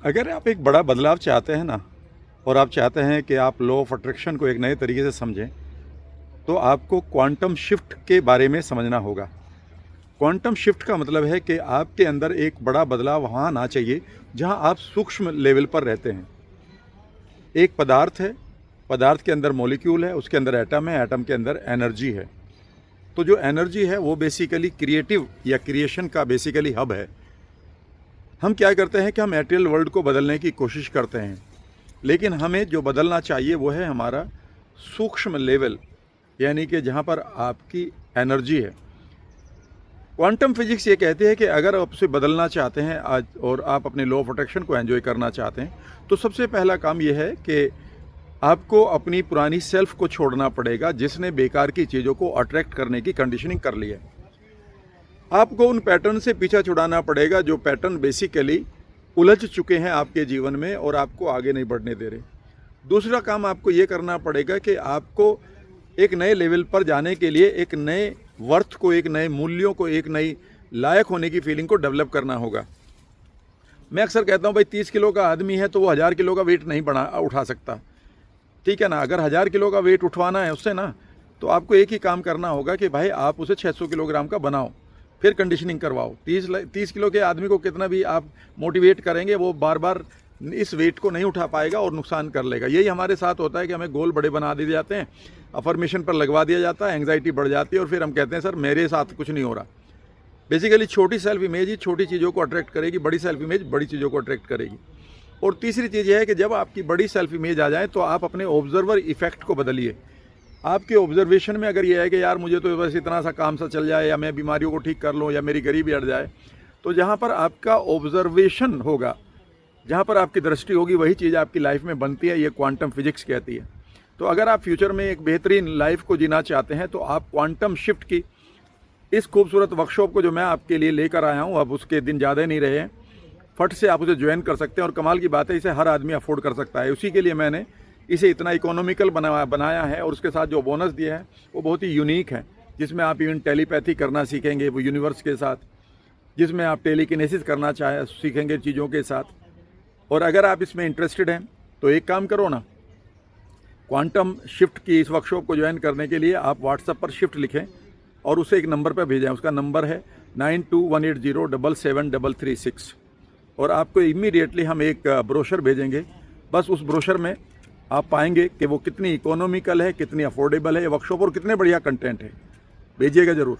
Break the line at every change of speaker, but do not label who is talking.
अगर आप एक बड़ा बदलाव चाहते हैं ना, और आप चाहते हैं कि आप लॉ ऑफ अट्रैक्शन को एक नए तरीके से समझें, तो आपको क्वांटम शिफ्ट के बारे में समझना होगा। क्वांटम शिफ्ट का मतलब है कि आपके अंदर एक बड़ा बदलाव वहाँ आना चाहिए जहाँ आप सूक्ष्म लेवल पर रहते हैं। एक पदार्थ है, पदार्थ के अंदर मॉलिक्यूल है, उसके अंदर एटम है, एटम के अंदर एनर्जी है। तो जो एनर्जी है वो बेसिकली क्रिएटिव या क्रिएशन का बेसिकली हब है। हम क्या करते हैं कि हम मटेरियल वर्ल्ड को बदलने की कोशिश करते हैं, लेकिन हमें जो बदलना चाहिए वो है हमारा सूक्ष्म लेवल, यानी कि जहाँ पर आपकी एनर्जी है। क्वांटम फिजिक्स ये कहती है कि अगर आप उसे बदलना चाहते हैं आज और आप अपने लॉ ऑफ अट्रैक्शन को एंजॉय करना चाहते हैं, तो सबसे पहला काम ये है कि आपको अपनी पुरानी सेल्फ को छोड़ना पड़ेगा जिसने बेकार की चीज़ों को अट्रैक्ट करने की कंडीशनिंग कर ली है। आपको उन पैटर्न से पीछा छुड़ाना पड़ेगा जो पैटर्न बेसिकली उलझ चुके हैं आपके जीवन में और आपको आगे नहीं बढ़ने दे रहे। दूसरा काम आपको ये करना पड़ेगा कि आपको एक नए लेवल पर जाने के लिए एक नए वर्थ को, एक नए मूल्यों को, एक नई लायक होने की फीलिंग को डेवलप करना होगा। मैं अक्सर कहता हूँ भाई 30 किलो का आदमी है तो वो 1000 किलो का वेट नहीं उठा सकता, ठीक है ना। अगर 1000 किलो का वेट उठवाना है उससे ना, तो आपको एक ही काम करना होगा कि भाई आप उसे 600 किलोग्राम का बनाओ, फिर कंडीशनिंग करवाओ। 30 किलो के आदमी को कितना भी आप मोटिवेट करेंगे वो बार बार इस वेट को नहीं उठा पाएगा और नुकसान कर लेगा। यही हमारे साथ होता है कि हमें गोल बड़े बना दिए जाते हैं, अफर्मेशन पर लगवा दिया जाता है, एंग्जाइटी बढ़ जाती है और फिर हम कहते हैं सर मेरे साथ कुछ नहीं हो रहा। बेसिकली छोटी सेल्फ इमेज ही छोटी चीज़ों को अट्रैक्ट करेगी, बड़ी सेल्फ इमेज बड़ी चीज़ों को अट्रैक्ट करेगी। और तीसरी चीज़ यह है कि जब आपकी बड़ी सेल्फ इमेज आ जाए तो आप अपने ऑब्जर्वर इफेक्ट को बदलिए। आपके ऑब्जर्वेशन में अगर ये है कि यार मुझे तो बस इतना सा काम सा चल जाए, या मैं बीमारियों को ठीक कर लूँ, या मेरी गरीबी हट जाए, तो जहाँ पर आपका ऑब्जर्वेशन होगा, जहाँ पर आपकी दृष्टि होगी, वही चीज़ आपकी लाइफ में बनती है। ये क्वांटम फिजिक्स कहती है। तो अगर आप फ्यूचर में एक बेहतरीन लाइफ को जीना चाहते हैं तो आप क्वांटम शिफ्ट की इस खूबसूरत वर्कशॉप को जो मैं आपके लिए लेकर आया हूँ, अब उसके दिन ज़्यादा नहीं रहे हैं, फट से आप उसे ज्वाइन कर सकते हैं। और कमाल की बात है, इसे हर आदमी अफोर्ड कर सकता है। उसी के लिए मैंने इसे इतना इकोनॉमिकल बनाया है, और उसके साथ जो बोनस दिया है वो बहुत ही यूनिक है, जिसमें आप इवन टेलीपैथी करना सीखेंगे वो यूनिवर्स के साथ, जिसमें आप टेलीकिनेसिस करना सीखेंगे चीज़ों के साथ। और अगर आप इसमें इंटरेस्टेड हैं तो एक काम करो ना, क्वांटम शिफ्ट की इस वर्कशॉप को ज्वाइन करने के लिए आप व्हाट्सएप पर शिफ्ट लिखें और उसे एक नंबर पर भेजें। उसका नंबर है 9218077336, और आपको इमीडिएटली हम एक ब्रोशर भेजेंगे। बस उस ब्रोशर में आप पाएंगे कि वो कितनी इकोनॉमिकल है, कितनी अफोर्डेबल है ये वर्कशॉप, और कितने बढ़िया कंटेंट है। भेजिएगा ज़रूर।